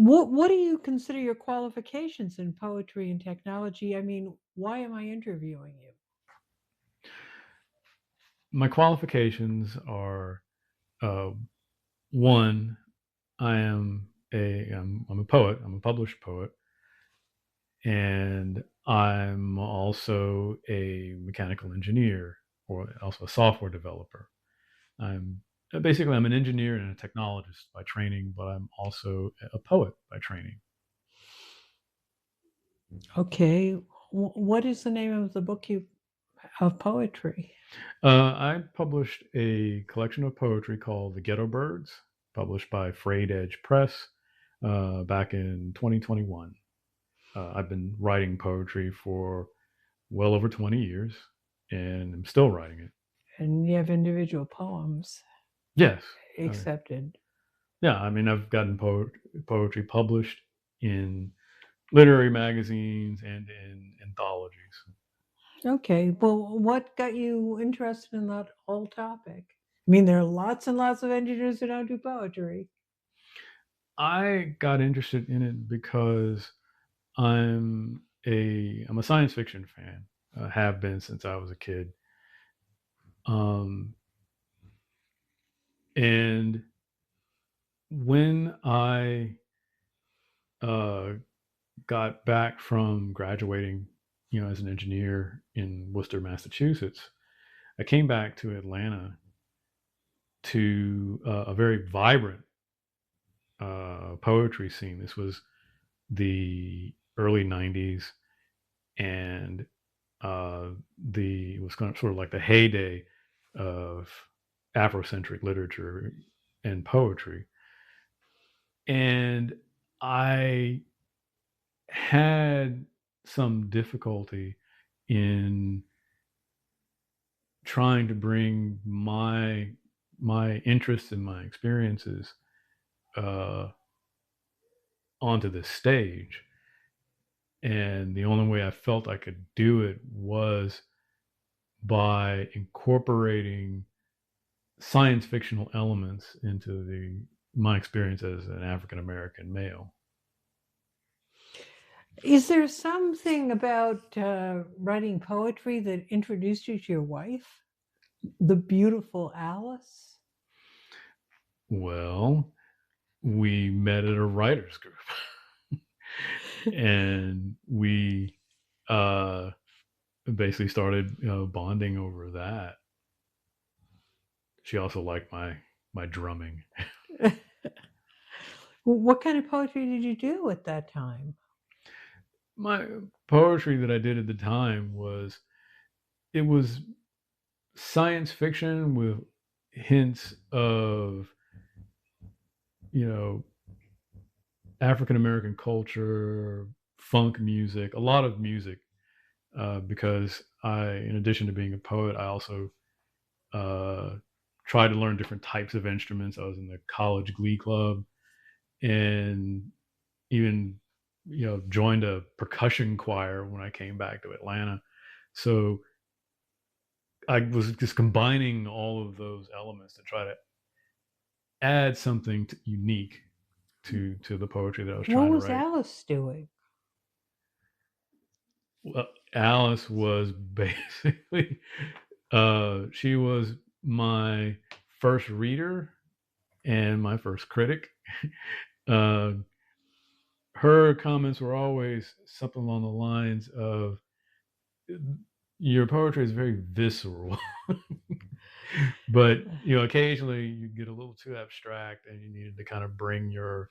What do you consider your qualifications in poetry and technology? I mean, why am I interviewing you? My qualifications are uh, one, I'm a poet. I'm a published poet, and I'm also a mechanical engineer or also a software developer. I'm basically I'm an engineer and a technologist by training, but I'm also a poet by training. Okay, what is the name of the book you of poetry? I published a collection of poetry called The Ghetto Birds, published by Frayed Edge Press back in 2021. I've been writing poetry for well over 20 years, and I'm still writing it. And you have individual poems Yes. Uh, accepted. yeah, I mean, I've gotten poetry published in literary magazines and in anthologies. Okay, well, what got you interested in that whole topic? I mean, there are lots and lots of engineers who don't do poetry. I got interested in it because I'm a science fiction fan. Have been since I was a kid. Um, and when I uh, got back from graduating, as an engineer in Worcester, Massachusetts, I came back to Atlanta to a very vibrant poetry scene. This was the early '90s, and it was kind of sort of like the heyday of Afrocentric literature and poetry. And I had some difficulty in trying to bring my interests and my experiences uh, onto the stage. And the only way I felt I could do it was by incorporating science fictional elements into the my experience as an African American male. Is there something about writing poetry that introduced you to your wife, the beautiful Alice? Well, we met at a writers group, and we uh, basically started bonding over that. She also liked my drumming. What kind of poetry did you do at that time? My poetry that I did at the time it was science fiction with hints of you know African American culture, funk music, a lot of music. Because in addition to being a poet, I also uh, tried to learn different types of instruments. I was in the college glee club, and even joined a percussion choir when I came back to Atlanta. So I was just combining all of those elements to try to add something unique to the poetry that I was What trying to was write. Alice doing? Well, Alice was basically she was my first reader and my first critic. uh, Her comments were always something along the lines of, "Your poetry is very visceral." But occasionally you get a little too abstract, and you needed to kind of bring your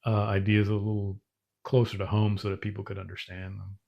ideas a little closer to home so that people could understand them.